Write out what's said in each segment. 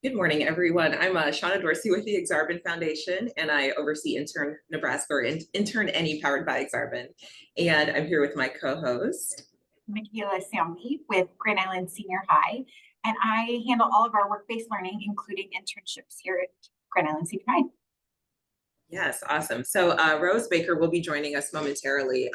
Good morning, everyone. I'm Shauna Dorsey with the Exarban Foundation, and I oversee Intern Nebraska or InternNE powered by Exarban. And I'm here with my co-host. Michaela Samney with Grand Island Senior High, and I handle all of our work-based learning, including internships here at Grand Island Senior High. Yes, awesome. So Rose Baker will be joining us momentarily.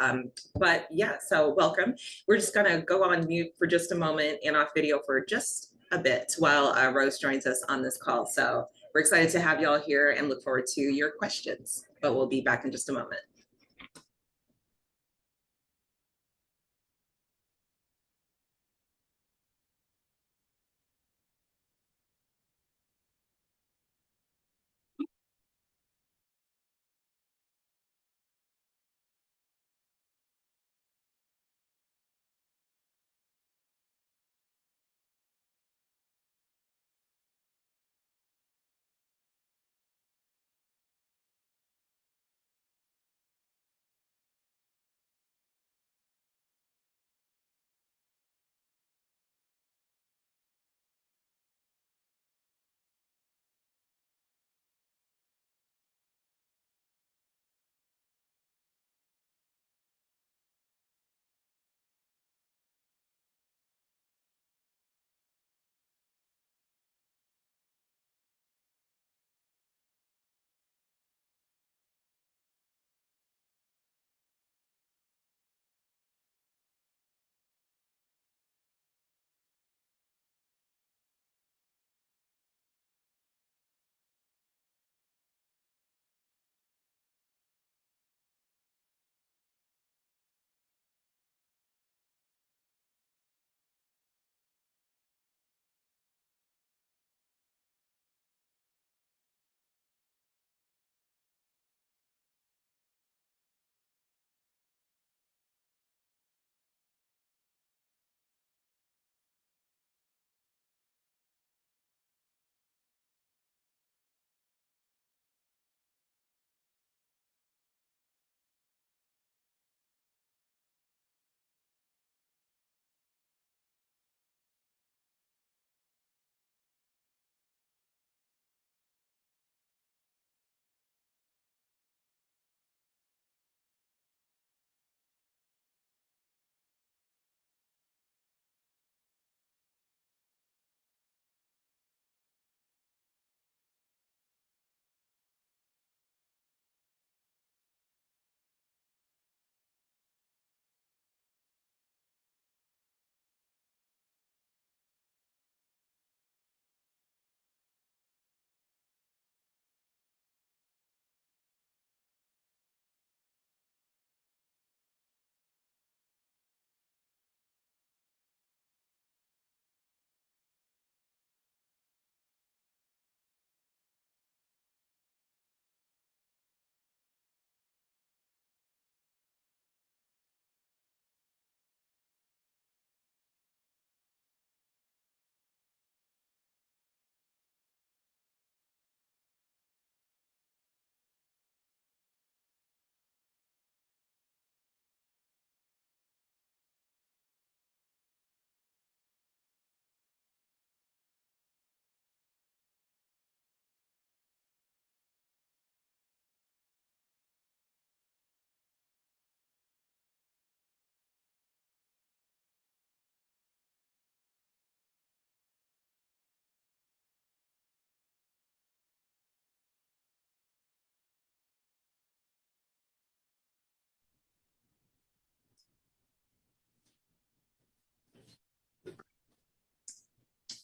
But yeah, so welcome. We're just gonna go on mute for just a moment and off video for just a bit while Rose joins us on this call. So we're excited to have y'all here and look forward to your questions, but we'll be back in just a moment.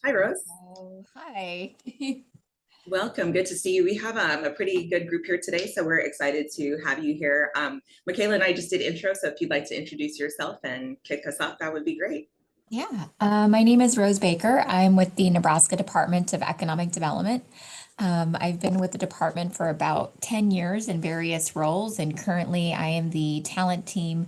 Hi, Rose. Oh, hi. Welcome. Good to see you. We have a pretty good group here today, so we're excited to have you here. Michaela and I just did intro, so if you'd like to introduce yourself and kick us off, that would be great. Yeah, my name is Rose Baker. I'm with the Nebraska Department of Economic Development. I've been with the department for about 10 years in various roles, and currently I am the talent team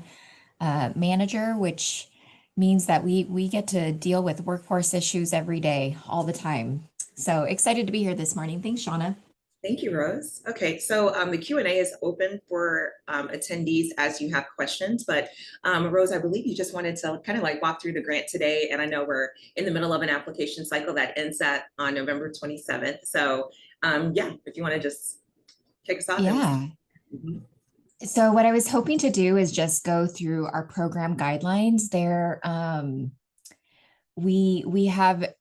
manager, which means that we get to deal with workforce issues every day, all the time. So excited to be here this morning. Thanks, Shauna. Thank you, Rose. Okay, so the Q&A is open for attendees as you have questions, but Rose, I believe you just wanted to kind of like walk through the grant today, and I know we're in the middle of an application cycle that ends on November 27th. So yeah, if you want to just kick us off. Yeah. Mhm. So what I was hoping to do is just go through our program guidelines there. We have,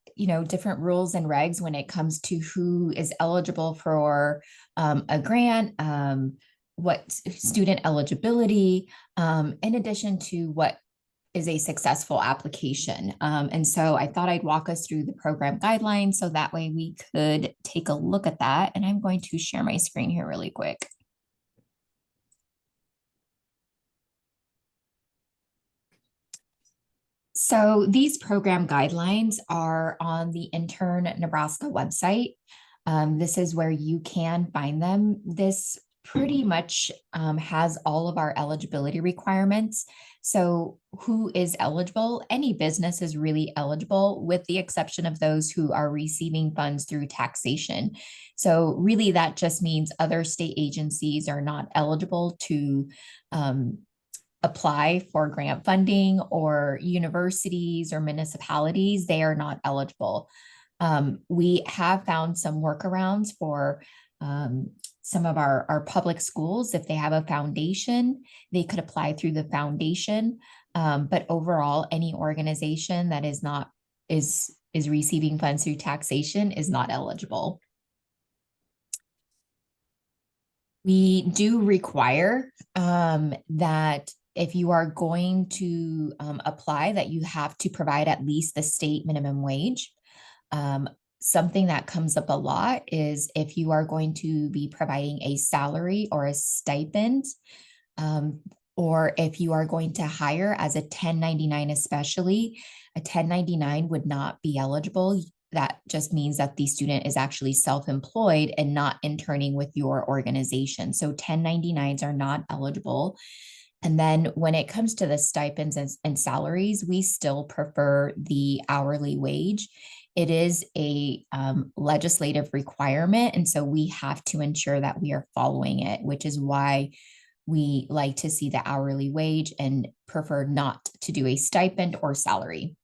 different rules and regs when it comes to who is eligible for a grant, what student eligibility, in addition to what is a successful application. And so I thought I'd walk us through the program guidelines so that way we could take a look at that. And I'm going to share my screen here really quick. So these program guidelines are on the Intern Nebraska website. This is where you can find them. This pretty much has all of our eligibility requirements. So who is eligible? Any business is really eligible with the exception of those who are receiving funds through taxation. So really that just means other state agencies are not eligible to apply for grant funding, or universities or municipalities, they are not eligible. We have found some workarounds for some of our public schools. If they have a foundation, they could apply through the foundation. But overall, any organization that is receiving funds through taxation is not eligible. We do require that if you are going to apply, that you have to provide at least the state minimum wage. Something that comes up a lot is if you are going to be providing a salary or a stipend, or if you are going to hire as a 1099, especially, a 1099 would not be eligible. That just means that the student is actually self-employed and not interning with your organization. So 1099s are not eligible. And then when it comes to the stipends and salaries, we still prefer the hourly wage. It is a legislative requirement. And so we have to ensure that we are following it, which is why we like to see the hourly wage and prefer not to do a stipend or salary.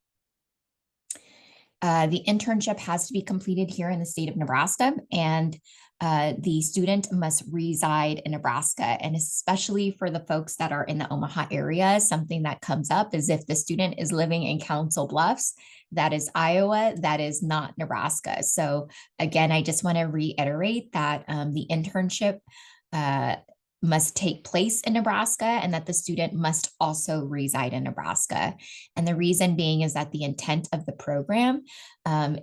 The internship has to be completed here in the state of Nebraska, and the student must reside in Nebraska. And especially for the folks that are in the Omaha area, something that comes up is if the student is living in Council Bluffs, that is Iowa, that is not Nebraska. So again, I just want to reiterate that the internship must take place in Nebraska, and that the student must also reside in Nebraska. And the reason being is that the intent of the program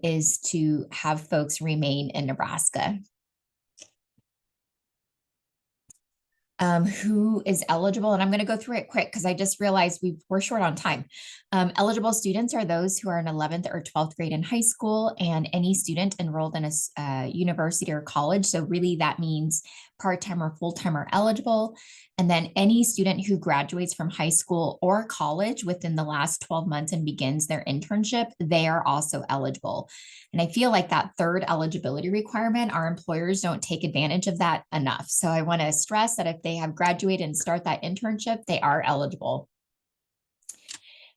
is to have folks remain in Nebraska. Who is eligible? And I'm going to go through it quick because I just realized we're short on time. Eligible students are those who are in 11th or 12th grade in high school, and any student enrolled in a university or college. So really that means part-time or full-time are eligible. And then any student who graduates from high school or college within the last 12 months and begins their internship, they are also eligible. And I feel like that third eligibility requirement, our employers don't take advantage of that enough. So I want to stress that if they have graduated and start that internship, they are eligible.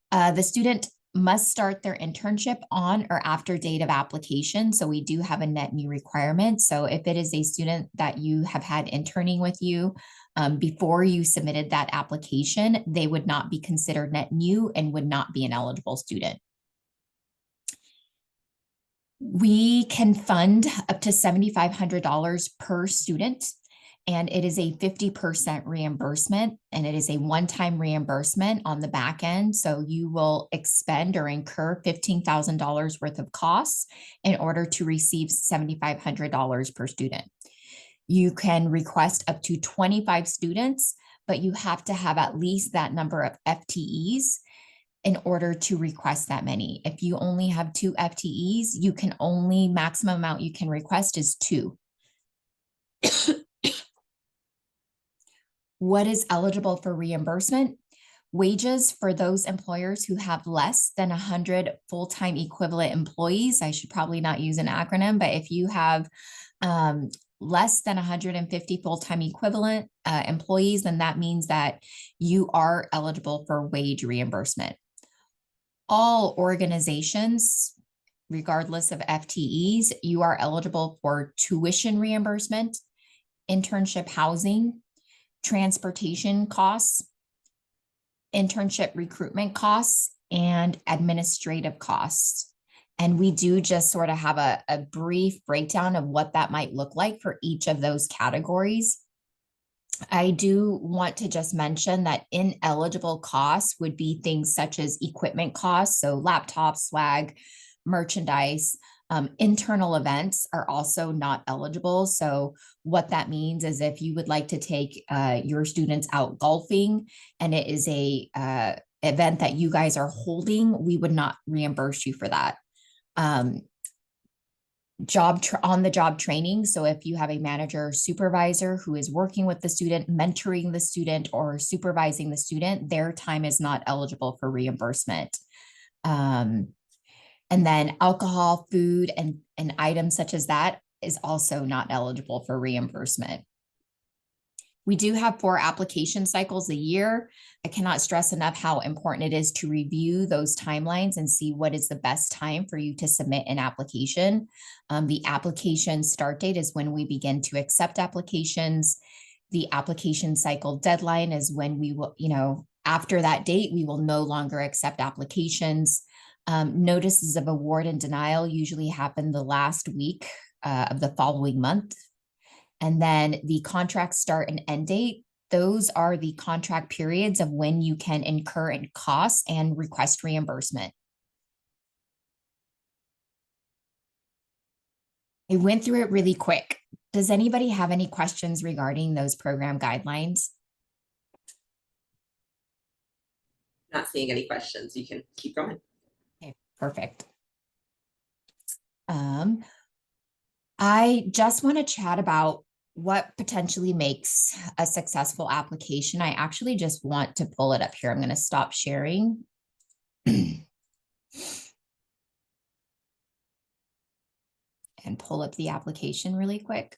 The student must start their internship on or after date of application. So we do have a InternNE requirement. So if it is a student that you have had interning with you before you submitted that application, they would not be considered InternNE and would not be an eligible student. We can fund up to $7,500 per student, and it is a 50% reimbursement, and it is a one-time reimbursement on the back end. So you will expend or incur $15,000 worth of costs in order to receive $7,500 per student. You can request up to 25 students, but you have to have at least that number of FTEs in order to request that many. If you only have 2 FTEs, you can only, maximum amount you can request is 2. What is eligible for reimbursement? Wages for those employers who have less than 100 full-time equivalent employees. I should probably not use an acronym, but if you have less than 150 full-time equivalent employees, then that means that you are eligible for wage reimbursement. All organizations, regardless of FTEs, you are eligible for tuition reimbursement, internship housing, transportation costs, internship recruitment costs, and administrative costs. And we do just sort of have a brief breakdown of what that might look like for each of those categories. I do want to just mention that ineligible costs would be things such as equipment costs, so laptops, swag, merchandise. Internal events are also not eligible. So what that means is if you would like to take your students out golfing and it is a event that you guys are holding, we would not reimburse you for that. On the job training. So if you have a manager or supervisor who is working with the student, mentoring the student, or supervising the student, their time is not eligible for reimbursement. And then alcohol, food, and items such as that is also not eligible for reimbursement. We do have 4 application cycles a year. I cannot stress enough how important it is to review those timelines and see what is the best time for you to submit an application. The application start date is when we begin to accept applications. The application cycle deadline is when we will, after that date, we will no longer accept applications. Notices of award and denial usually happen the last week of the following month. And then the contract start and end date, those are the contract periods of when you can incur in costs and request reimbursement. I went through it really quick. Does anybody have any questions regarding those program guidelines? Not seeing any questions. You can keep going. Okay, perfect. I just want to chat about what potentially makes a successful application. I actually just want to pull it up here. I'm going to stop sharing. And pull up the application really quick.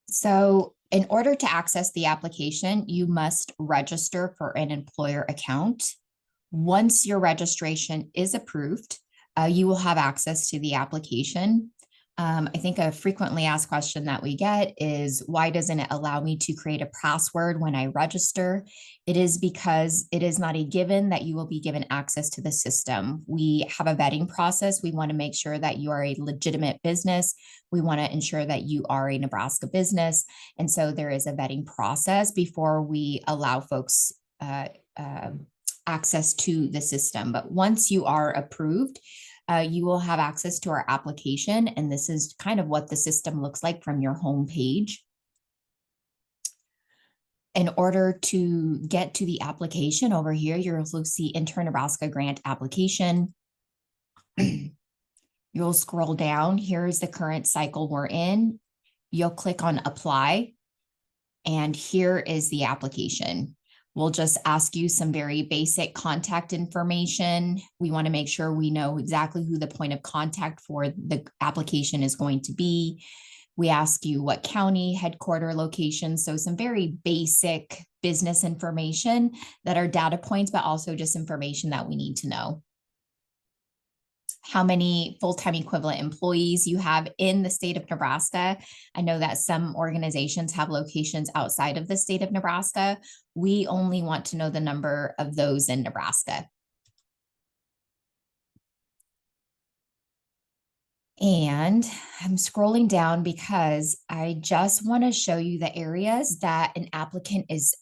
So in order to access the application, you must register for an employer account. Once your registration is approved, you will have access to the application. I think a frequently asked question that we get is, why doesn't it allow me to create a password when I register? It is because it is not a given that you will be given access to the system. We have a vetting process. We want to make sure that you are a legitimate business. We want to ensure that you are a Nebraska business. And so there is a vetting process before we allow folks access to the system. But once you are approved, you will have access to our application. And this is kind of what the system looks like from your home page. In order to get to the application over here, you'll see Intern Nebraska grant application. You'll scroll down. Here's the current cycle we're in. You'll click on apply. And here is the application. We'll just ask you some very basic contact information. We want to make sure we know exactly who the point of contact for the application is going to be. We ask you what county, headquarter location. So some very basic business information that are data points, but also just information that we need to know. How many full-time equivalent employees you have in the state of Nebraska. I know that some organizations have locations outside of the state of Nebraska. We only want to know the number of those in Nebraska. And I'm scrolling down because I just want to show you the areas that an applicant is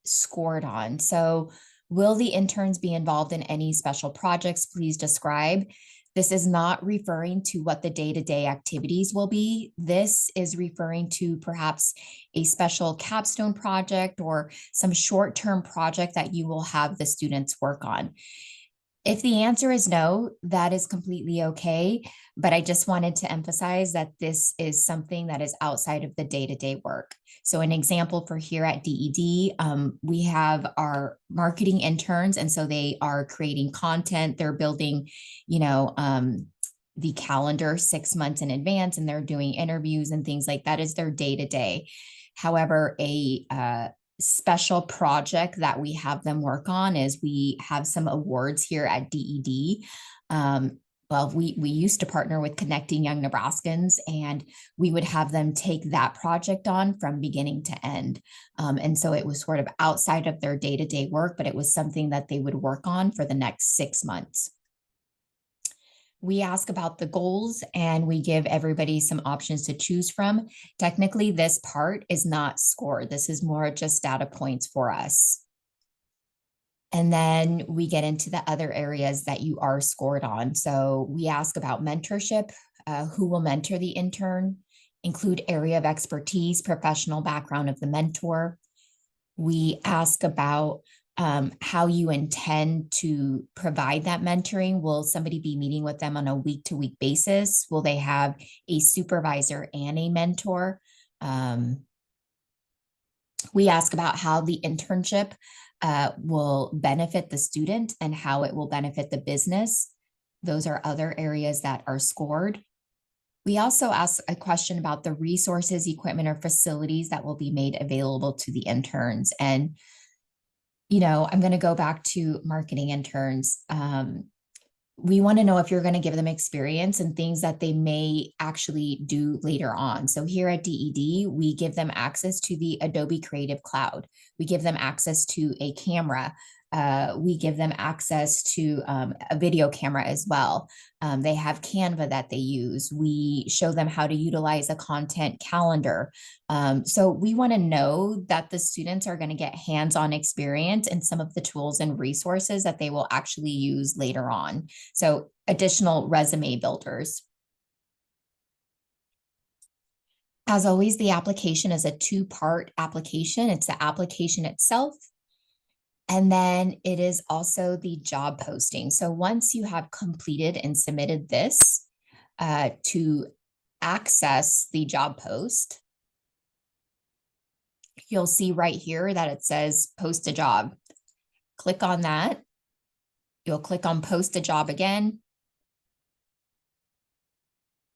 scored on. So will the interns be involved in any special projects? Please describe. This is not referring to what the day-to-day activities will be. This is referring to perhaps a special capstone project or some short-term project that you will have the students work on. If the answer is no, that is completely okay. But I just wanted to emphasize that this is something that is outside of the day-to-day work. So an example for here at DED, we have our marketing interns, and so they are creating content. They're building, the calendar 6 months in advance, and they're doing interviews and things like that is their day-to-day. However, a special project that we have them work on is we have some awards here at DED. We used to partner with Connecting Young Nebraskans, and we would have them take that project on from beginning to end. And so it was sort of outside of their day-to-day work, but it was something that they would work on for the next 6 months. We ask about the goals and we give everybody some options to choose from. Technically, this part is not scored. This is more just data points for us. And then we get into the other areas that you are scored on. So we ask about mentorship, who will mentor the intern, include area of expertise, professional background of the mentor. We ask about how you intend to provide that mentoring. Will somebody be meeting with them on a week-to-week basis? Will they have a supervisor and a mentor? We ask about how the internship will benefit the student and how it will benefit the business. Those are other areas that are scored. We also ask a question about the resources, equipment, or facilities that will be made available to the interns. And I'm going to go back to marketing interns. We want to know if you're going to give them experience and things that they may actually do later on. So here at DED, we give them access to the Adobe Creative Cloud. We give them access to a camera. We give them access to a video camera as well. They have Canva that they use. We show them how to utilize a content calendar. So we want to know that the students are going to get hands-on experience in some of the tools and resources that they will actually use later on. So additional resume builders. As always, the application is a 2-part application. It's the application itself, and then it is also the job posting. So once you have completed and submitted this to access the job post, you'll see right here that it says post a job. Click on that. You'll click on post a job again,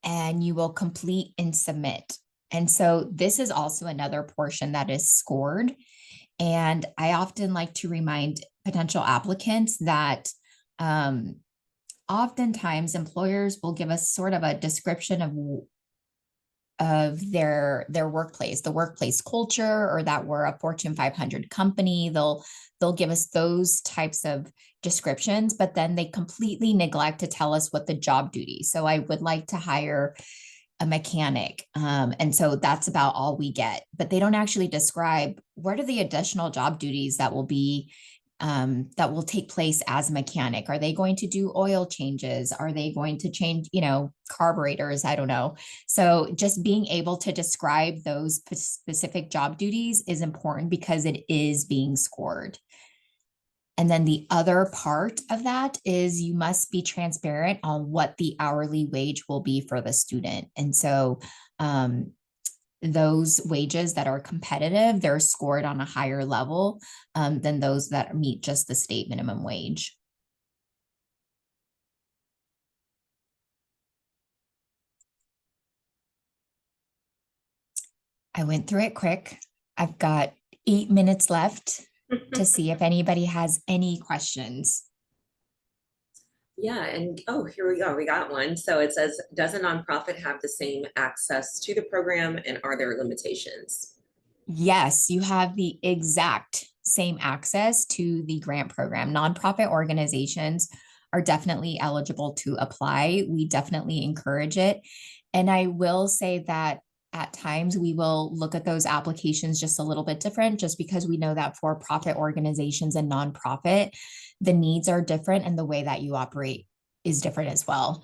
and you will complete and submit. And so this is also another portion that is scored. And I often like to remind potential applicants that oftentimes employers will give us sort of a description of their workplace, the workplace culture, or that we're a Fortune 500 company. They'll give us those types of descriptions, but then they completely neglect to tell us what the job duties. So I would like to hire a mechanic. And so that's about all we get, but they don't actually describe what are the additional job duties that will be, that will take place as a mechanic. Are they going to do oil changes? Are they going to change, carburetors? I don't know. So just being able to describe those specific job duties is important because it is being scored. And then the other part of that is you must be transparent on what the hourly wage will be for the student. And so those wages that are competitive, they're scored on a higher level than those that meet just the state minimum wage. I went through it quick. I've got 8 minutes left to see if anybody has any questions. Yeah, and here we go. We got one. So it says, does a nonprofit have the same access to the program, and are there limitations? Yes, you have the exact same access to the grant program. Nonprofit organizations are definitely eligible to apply. We definitely encourage it. And I will say that at times we will look at those applications just a little bit different, just because we know that for-profit organizations and nonprofit, the needs are different and the way that you operate is different as well.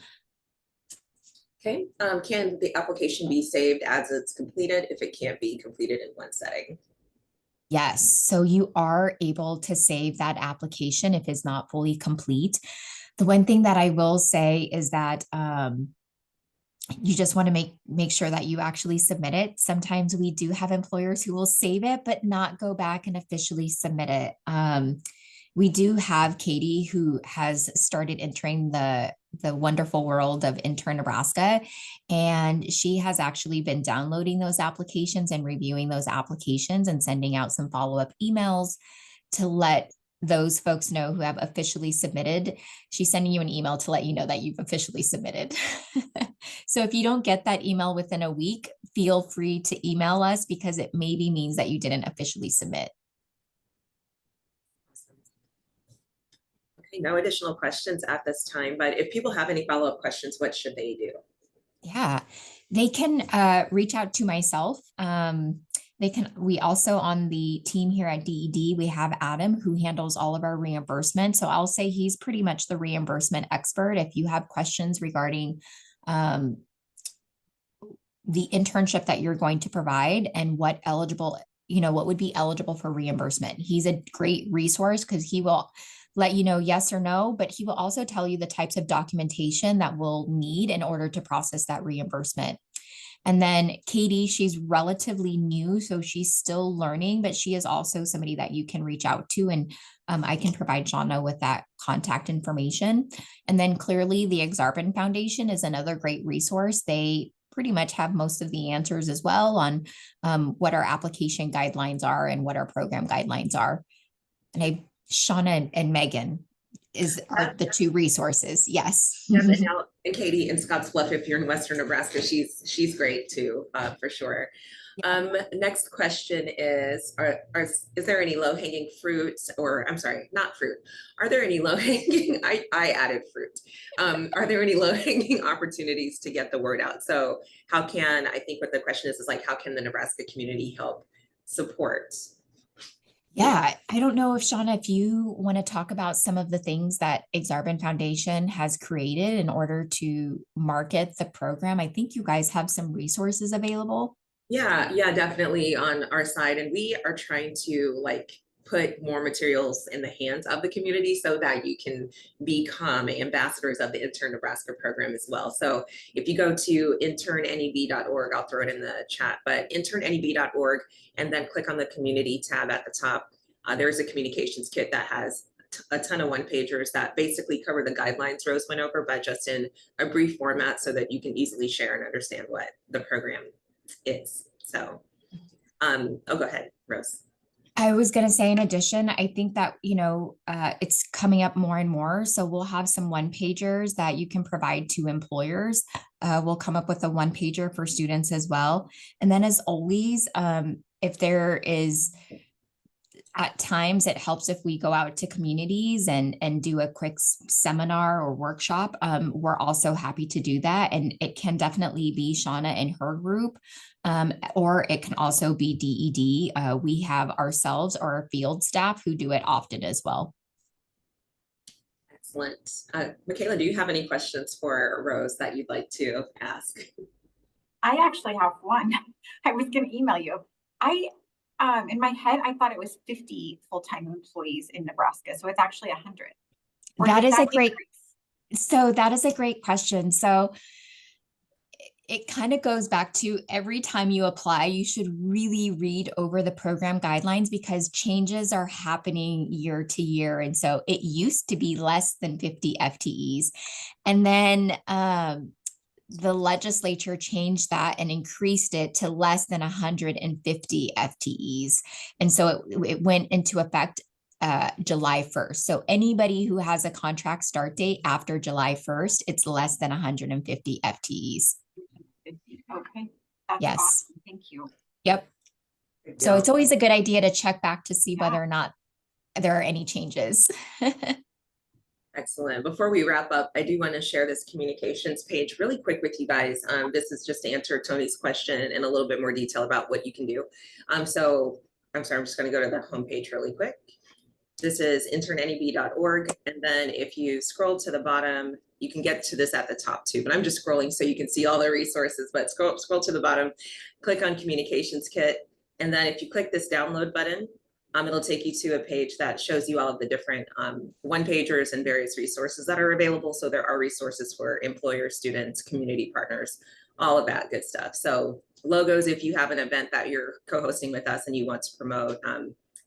Okay, can the application be saved as it's completed if it can't be completed in one setting? Yes, so you are able to save that application if it's not fully complete. The one thing that I will say is that you just want to make sure that you actually submit it. Sometimes we do have employers who will save it, but not go back and officially submit it. We do have Katie who has started entering the wonderful world of Intern Nebraska, and she has actually been downloading those applications and reviewing those applications and sending out some follow-up emails to let those folks know who have officially submitted. She's sending you an email to let you know that you've officially submitted. So if you don't get that email within a week, feel free to email us because it maybe means that you didn't officially submit. Okay, no additional questions at this time, but if people have any follow-up questions, what should they do? Yeah, they can reach out to myself. We also on the team here at DED, we have Adam who handles all of our reimbursement. So I'll say he's pretty much the reimbursement expert. If you have questions regarding the internship that you're going to provide and what would be eligible for reimbursement. He's a great resource because he will let you know yes or no, but he will also tell you the types of documentation that we'll need in order to process that reimbursement. And then Katie, she's relatively new, so she's still learning, but she is also somebody that you can reach out to, and I can provide Shauna with that contact information. And then clearly the Exarban Foundation is another great resource. They pretty much have most of the answers as well on what our application guidelines are and what our program guidelines are. And Shauna and Megan are the two resources. Yes. Yep, and Katie in Scottsbluff, if you're in Western Nebraska, she's great too, for sure. Next question is there any low-hanging fruits, or I'm sorry, not fruit. Are there any low-hanging, I added fruit. Are there any low-hanging opportunities to get the word out? So how can, I think what the question is like, how can the Nebraska community help support? Yeah, I don't know if Shauna, if you want to talk about some of the things that Exarban Foundation has created in order to market the program. I think you guys have some resources available. Yeah, definitely on our side. And we are trying to put more materials in the hands of the community so that you can become ambassadors of the Intern Nebraska program as well. So if you go to internneb.org, I'll throw it in the chat, but internneb.org, and then click on the community tab at the top. There's a communications kit that has a ton of one-pagers that basically cover the guidelines Rose went over, but just in a brief format so that you can easily share and understand what the program is. So, go ahead, Rose. I was going to say, in addition, I think that, it's coming up more and more. So we'll have some one-pagers that you can provide to employers. We'll come up with a one-pager for students as well. And then as always, if there is, at times it helps if we go out to communities and do a quick seminar or workshop. We're also happy to do that. And it can definitely be Shauna and her group, or it can also be DED. We have ourselves or our field staff who do it often as well. Excellent. Michaela, do you have any questions for Rose that you'd like to ask? I actually have one. I was going to email you. In my head, I thought it was 50 full-time employees in Nebraska. So it's actually 100. That is a great question. So it kind of goes back to every time you apply, you should really read over the program guidelines because changes are happening year to year. And so it used to be less than 50 FTEs. And then the legislature changed that and increased it to less than 150 FTEs. And so it went into effect July 1st. So anybody who has a contract start date after July 1st, it's less than 150 FTEs. Okay. That's yes. Awesome. Thank you. Yep. So it's always a good idea to check back to see whether or not there are any changes. Excellent. Before we wrap up, I do want to share this communications page really quick with you guys. This is just to answer Tony's question in a little bit more detail about what you can do. So I'm sorry, I'm just going to go to the homepage really quick. This is internneb.org. And then if you scroll to the bottom, You can get to this at the top too, but I'm just scrolling so you can see all the resources, but scroll to the bottom, click on Communications Kit. And then if you click this download button, it'll take you to a page that shows you all of the different one-pagers and various resources that are available. So there are resources for employers, students, community partners, all of that good stuff. So logos, if you have an event that you're co-hosting with us and you want to promote,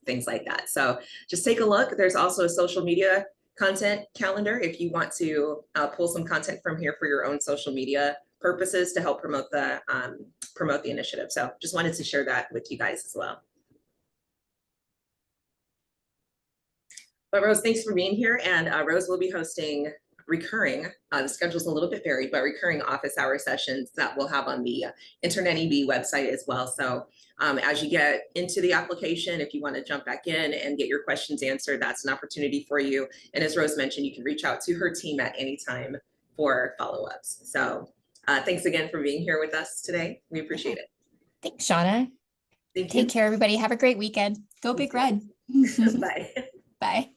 things like that. So just take a look. There's also a social media content calendar if you want to pull some content from here for your own social media purposes to help promote the initiative. So just wanted to share that with you guys as well. But Rose, thanks for being here. And Rose will be hosting recurring, the schedule's a little bit varied, but recurring office hour sessions that we'll have on the InternNE website as well. So as you get into the application, if you want to jump back in and get your questions answered, that's an opportunity for you. And as Rose mentioned, you can reach out to her team at any time for follow-ups. So thanks again for being here with us today. We appreciate it. Thanks, Shauna. Thank you. Take care, everybody. Have a great weekend. Go Big Red. Bye. Bye.